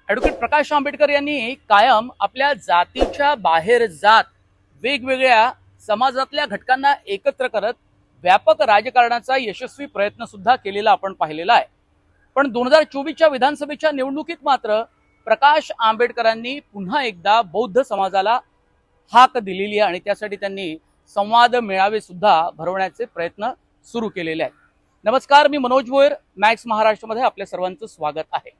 Advocate Prakash Ambedkar यांनी कायम आपल्या जातीच्या बाहेर जात वेगवेगळ्या समाजातल्या घटकांना एकत्र करत व्यापक राजकारणाचा यशस्वी प्रयत्न सुद्धा केलेला आपण पाहिलेला आहे। पण 2024च्या विधानसभेच्या निवडणुकीत मात्र प्रकाश आंबेडकरांनी पुन्हा एकदा बौद्ध समाजाला हाक दिलेली आहे आणि त्यासाठी त्यांनी संवाद मेळावे सुद्धा भरवण्याचे प्रयत्न सुरू केलेले आहेत। नमस्कार, मी मनोज भोयर, मॅक्स महाराष्ट्रमध्ये आपल्या सर्वांचं स्वागत आहे।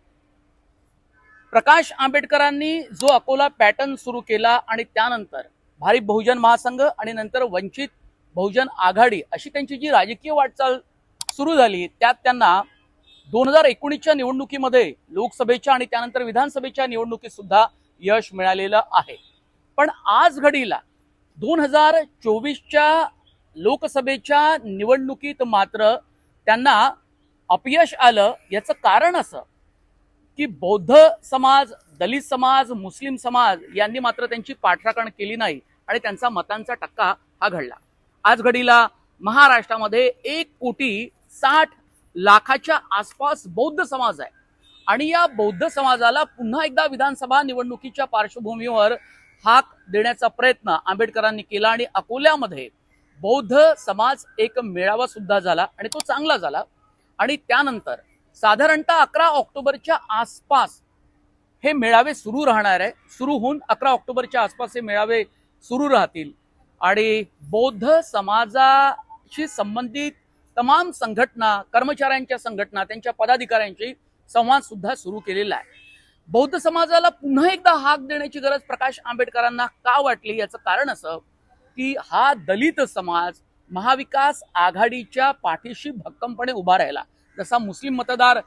प्रकाश आंबेडकरांनी जो अकोला पॅटर्न सुरू केला आणि त्यानंतर भारिप बहुजन महासंघ आणि नंतर वंचित बहुजन आघाडी अशी त्यांची जी राजकीय वाटचाल सुरू झाली, त्यात त्यांना 2019च्या निवडणुकीमध्ये लोकसभेच्या आणि त्यानंतर विधानसभेच्या निवडणुकीत सुद्धा यश मिळालेलं आहे। पण आज घडीला 2024च्या लोकसभेच्या निवडणुकीत मात्र त्यांना अपयश आलं। याचं कारण असं की बौद्ध समाज, दलित समाज, मुस्लिम समाज यांनी मात्र त्यांची पाठराखण केली नाही आणि त्यांचा मतांचा टक्का हा घडला। आज घडीला महाराष्ट्रामध्ये 1,60,00,000च्या आसपास बौद्ध समाज आहे आणि या बौद्ध समाजाला पुन्हा एकदा विधानसभा निवडणुकीच्या पार्श्वभूमीवर हाक देण्याचा प्रयत्न आंबेडकरांनी केला आणि अकोल्यामध्ये बौद्ध समाज एक मेळावा सुद्धा झाला आणि तो चांगला झाला। आणि त्यानंतर साधारणतः 11 ऑक्टोबरच्या आसपास हे मेळावे सुरू राहणार आहे। सुरू होऊन 11 ऑक्टोबरच्या आसपास हे मेळावे सुरू राहतील आणि बौद्ध समाजाशी संबंधित तमाम संघटना, कर्मचाऱ्यांच्या संघटना, त्यांच्या पदाधिकाऱ्यांशी संवाद सुद्धा सुरू केलेला आहे। बौद्ध समाजाला पुन्हा एकदा हाक देण्याची गरज प्रकाश आंबेडकरांना का वाटली, याचं कारण असं की हा दलित समाज महाविकास आघाडीच्या पाठीशी भक्कमपणे उभा राहिला। जसा मुस्लिम मतदार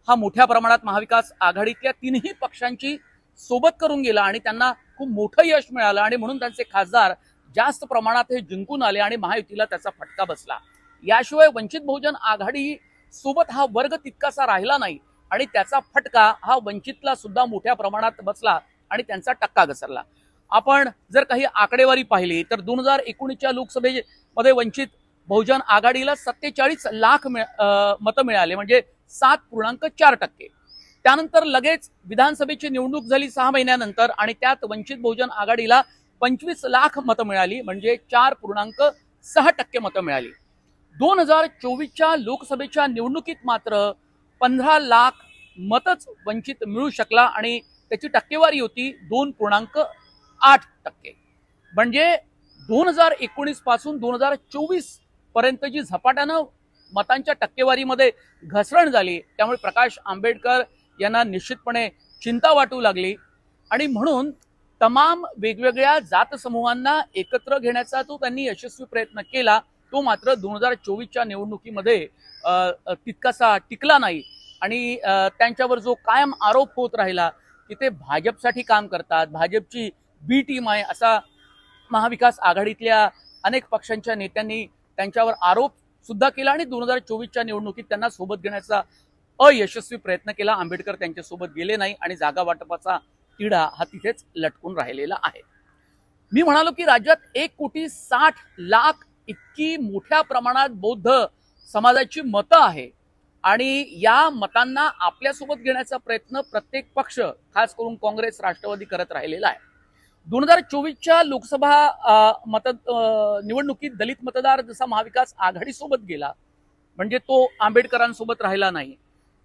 हा मोठ्या प्रमाणात महाविकास आघाडीतल्या तीनही पक्षांची सोबत करून गेला आणि त्यांना खूप मोठं यश मिळालं आणि म्हणून त्यांचे खासदार जास्त प्रमाणात हे जिंकून आले आणि महायुतीला त्याचा फटका बसला। याशिवाय वंचित बहुजन आघाडी सोबत हा वर्ग तितकासा राहिला नाही आणि त्याचा फटका हा वंचितला सुद्धा मोठ्या प्रमाणात बसला आणि त्यांचा टक्का घसरला। आपण जर काही आकडेवारी पाहिली तर 2019च्या लोकसभेमध्ये वंचित बहुजन आघाडीला 47 लाख मतं मिळाले, म्हणजे 7.4%। त्यानंतर लगेच विधानसभेची निवडणूक झाली 6 महिन्यानंतर आणि त्यात वंचित बहुजन आघाडीला 25 लाख मतं मिळाली, म्हणजे 4.6% मतं मिळाली। 2024च्या लोकसभेच्या निवडणुकीत मात्र 15 लाख मतच वंचित मिळू शकला आणि त्याची टक्केवारी होती 2.8%। म्हणजे 2019 पासून 2024 पर्यंत जी झपाट्यानं मतांच्या टक्केवारीमध्ये घसरण झाली, त्यामुळे प्रकाश आंबेडकर यांना निश्चितपणे चिंता वाटू लागली आणि म्हणून तमाम वेगवेगळ्या जात समूहांना एकत्र घेण्याचा तो त्यांनी यशस्वी प्रयत्न केला, तो मात्र 2024च्या निवडणुकीमध्ये तितकासा टिकला नाही आणि त्यांच्यावर जो कायम आरोप होत राहिला की ते भाजपसाठी काम करतात, भाजपची बी टीम आहे, असा महाविकास आघाडीतल्या अनेक पक्षांच्या नेत्यांनी त्यांच्यावर आरोप सुद्धा केला आणि 2024च्या निवडणुकीत त्यांना सोबत घेण्याचा अयशस्वी प्रयत्न केला। आंबेडकर त्यांच्यासोबत गेले नाही आणि जागा वाटपाचा तिढा हा तिथेच लटकून राहिलेला आहे। मी म्हणालो की राज्यात 1,60,00,000 इतकी मोठ्या प्रमाणात बौद्ध समाजाची मतं आहे आणि या मतांना आपल्यासोबत घेण्याचा प्रयत्न प्रत्येक पक्ष, खास करून काँग्रेस, राष्ट्रवादी करत राहिलेला आहे। 2024च्या लोकसभा निवडणुकीत दलित मतदार जसा महाविकास आघाडीसोबत गेला, म्हणजे तो आंबेडकरांसोबत राहिला नाही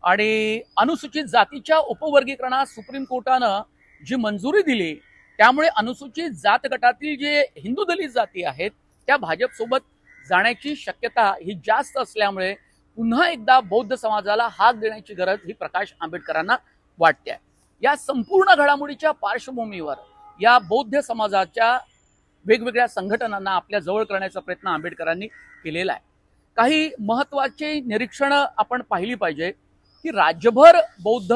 आणि अनुसूचित जातीच्या उपवर्गीकरणास सुप्रीम कोर्टानं जी मंजुरी दिली, त्यामुळे अनुसूचित जात गटातील जे हिंदू दलित जाती आहेत त्या भाजपसोबत जाण्याची शक्यता ही जास्त असल्यामुळे पुन्हा एकदा बौद्ध समाजाला हाक देण्याची गरज ही प्रकाश आंबेडकरांना वाटते आहे। या संपूर्ण घडामोडीच्या पार्श्वभूमीवर या बौद्ध समाजाच्या वेगवेगळ्या संघटनांना आपल्या जवळ करण्याचा प्रयत्न आंबेडकरांनी केलेला आहे। काही महत्त्वाचे निरीक्षण आपण पाहिली पाहिजे की राज्यभर बौद्ध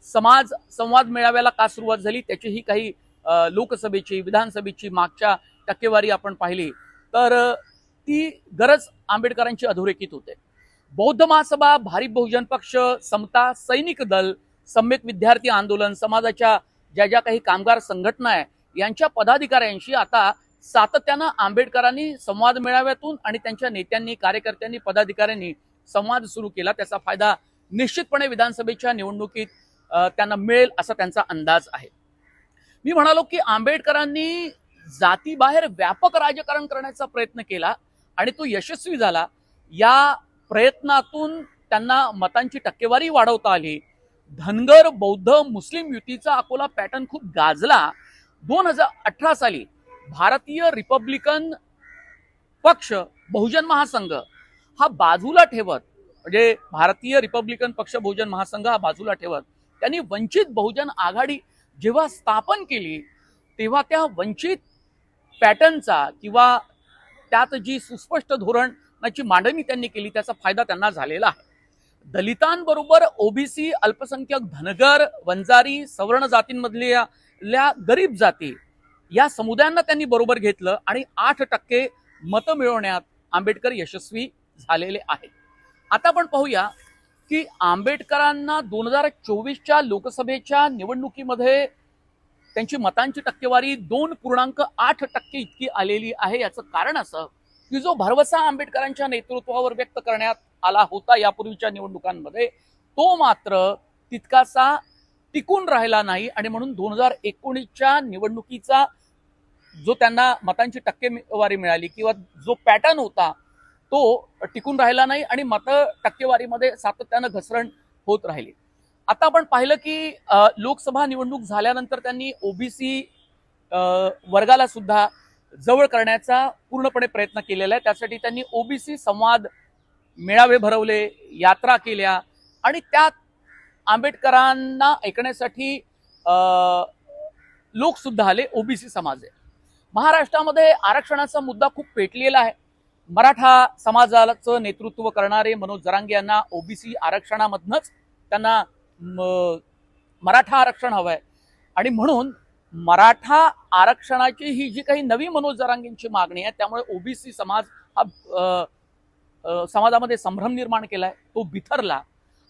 समाज संवाद मेळाव्याला का सुरुवात झाली, त्याची ही काही लोकसभेची, विधानसभेची मागच्या टक्केवारी आपण पाहिली तर ती गरज आंबेडकरांची अधोरेखित होते। बौद्ध महासभा, भारिप बहुजन पक्ष, समता सैनिक दल, सम्यक विद्यार्थी आंदोलन, समाजाच्या ज्या ज्या काही कामगार संघटना आहे यांच्या पदाधिकाऱ्यांशी आता सातत्यानं आंबेडकरांनी संवाद मेळाव्यातून आणि त्यांच्या नेत्यांनी, कार्यकर्त्यांनी, पदाधिकाऱ्यांनी संवाद सुरू केला। त्याचा फायदा निश्चितपणे विधानसभेच्या निवडणुकीत त्यांना मिळेल असा त्यांचा अंदाज आहे. मी म्हणालो की आंबेडकरांनी जातीबाहेर व्यापक राजकारण करण्याचा प्रयत्न केला आणि तो यशस्वी झाला. या प्रयत्नातून त्यांना मतांची टक्केवारी वाढवता आली. धनगर बौद्ध मुस्लिम युतीचा अकोला पॅटर्न खूप गाजला. 2018 साली भारतीय रिपब्लिकन पक्ष बहुजन महासंघ हा बाजूला ठेवत, म्हणजे भारतीय रिपब्लिकन पक्ष बहुजन महासंघ हा बाजूला ठेवत त्यांनी वंचित बहुजन आघाडी जेव्हा स्थापन केली तेव्हा त्या वंचित पॅटर्नचा किंवा त्यात जी सुस्पष्ट धोरणाची मांडणी त्यांनी केली त्याचा फायदा त्यांना झालेला आहे. दलितांबरोबर ओबीसी, अल्पसंख्याक, धनगर, वंजारी, सवर्ण जातींमधल्या गरीब जाती या समुदायांना त्यांनी बरोबर घेतलं आणि 8% मतं मिळवण्यात आंबेडकर यशस्वी झालेले आहेत. आता आपण पाहूया की आंबेडकरांना 2024च्या लोकसभेच्या निवडणुकीमध्ये त्यांची मतांची टक्केवारी 2.8% इतकी आलेली आहे. याचं कारण असं की जो भरवसा आंबेडकरांच्या नेतृत्वावर व्यक्त करण्यात आला होता यापूर्वीच्या निवडणुकांमध्ये तो मात्र तितकासा टिकून राहिला नाही आणि म्हणून 2019च्या निवडणुकीचा जो त्यांना मतांची टक्केवारी मिळाली किंवा जो पॅटर्न होता तो टिकून राहिला नाही आणि मत टक्केवारीमध्ये सातत्यानं घसरण होत राहिली. आता आपण पाहिलं की लोकसभा निवडणूक झाल्यानंतर त्यांनी ओबीसी वर्गाला सुद्धा जवळ करण्याचा पूर्णपणे प्रयत्न केलेला आहे. त्यासाठी त्यांनी ओबीसी संवाद मेळावे भरवले, यात्रा केल्या आणि त्यात आंबेडकरांना ऐकण्यासाठी लोक सुद्धा आले. ओबीसी समाज आहे. महाराष्ट्रामध्ये आरक्षणाचा मुद्दा खूप पेटलेला आहे. मराठा समाजाचं नेतृत्व करणारे मनोज जरांगे यांना ओबीसी आरक्षणामधनच त्यांना मराठा आरक्षण हवंय आणि म्हणून मराठा आरक्षणाची ही जी काही नवी मनोज जरांगेंची मागणी आहे त्यामुळे ओबीसी समाज हा समाजामध्ये संभ्रम निर्माण केलाय, तो बिथरला.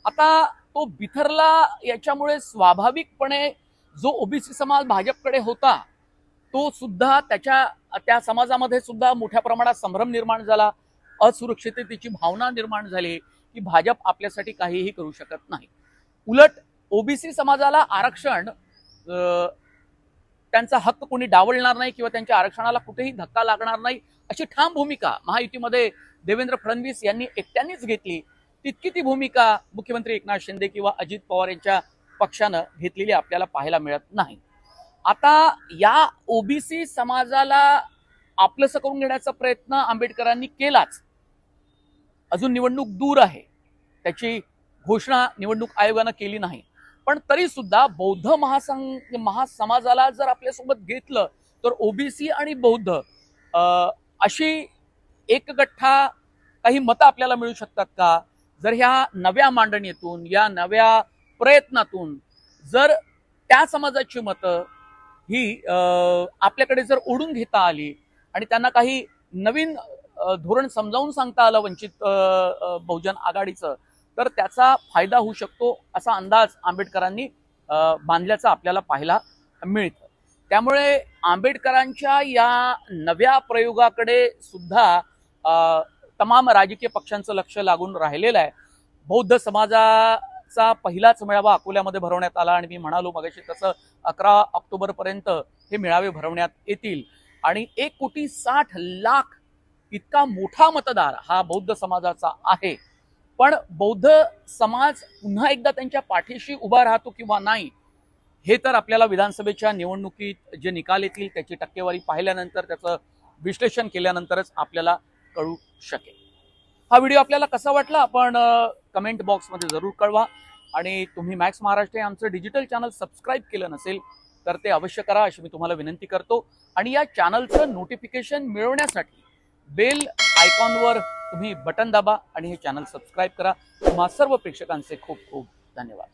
आता तो बिथरला याच्यामुळे स्वाभाविकपणे जो ओबीसी समाज भाजपकडे होता तो सुद्धा त्या समाजामध्ये सुद्धा मोठ्या प्रमाणात संभ्रम निर्माण झाला. असुरक्षिततेची भावना निर्माण झाली की भाजप आपल्यासाठी काहीही करू शकत नाही. उलट ओबीसी समाजाला आरक्षण त्यांचा हक्क कोणी डावलणार नाही किंवा त्यांच्या आरक्षणाला कुठेही धक्का लागणार नाही अशी ठाम भूमिका महायुतीमध्ये देवेंद्र फडणवीस यांनी एकट्यानेच घेतली. तितकी ती भूमिका मुख्यमंत्री एकनाथ शिंदे किंवा अजित पवार यांच्या पक्षानं घेतलेली आपल्याला पाहायला मिळत नाही. आता या ओबीसी समाजाला आपलंसं करून घेण्याचा प्रयत्न आंबेडकरांनी केलाच. अजून निवडणूक दूर आहे, त्याची घोषणा निवडणूक आयोगानं केली नाही, पण तरी सुद्धा बौद्ध महासमाजाला जर आपल्यासोबत घेतलं तर ओबीसी आणि बौद्ध अशी एकगठ्ठा काही मतं आपल्याला मिळू शकतात का? जर ह्या नव्या मांडणीतून या नव्या प्रयत्नातून जर त्या समाजाची मतं ही आपल्याकडे जर ओढून घेता आली आणि त्यांना काही नवीन धोरण समजावून सांगता आलं वंचित बहुजन आघाडीचं तर त्याचा फायदा होऊ शकतो असा अंदाज आंबेडकरांनी बांधल्याचा आपल्याला पाहायला मिळतं. त्यामुळे आंबेडकरांच्या या नव्या प्रयोगाकडे सुद्धा तमाम राजकीय पक्षांचं लक्ष लागून राहिलेलं आहे. बौद्ध समाजाचा पहिलाच मेळावा अकोल्यामध्ये भरवण्यात आला आणि मी म्हणालो मगाशी तसं 11 ऑक्टोबर पर्यंत हे मेळावे भरवण्यात येतील आणि 1,60,00,000 इतका मोठा मतदार हा बौद्ध समाजाचा आहे. पण बौद्ध समाज पुन्हा एकदा त्यांच्या पाठीशी उभा राहतो किंवा नाही हे तर आपल्याला विधानसभेच्या निवडणुकीत जे निकाल येतील त्याची टक्केवारी पाहिल्यानंतर त्याचं विश्लेषण केल्यानंतरच आपल्याला कळू शकेल. हा व्हिडिओ आपल्याला कसा वाटला आपण कमेंट बॉक्समध्ये जरूर कळवा आणि तुम्ही मॅक्स महाराष्ट्र हे आमचं डिजिटल चॅनल सबस्क्राईब केलं नसेल तर ते अवश्य करा अशी मी तुम्हाला विनंती करतो. आणि या चॅनलचं नोटिफिकेशन मिळवण्यासाठी बेल आयकॉनवर तुम्ही बटन दाबा आणि हे चॅनल सबस्क्राईब करा. तुम्हा सर्व प्रेक्षकांचे खूप खूप धन्यवाद.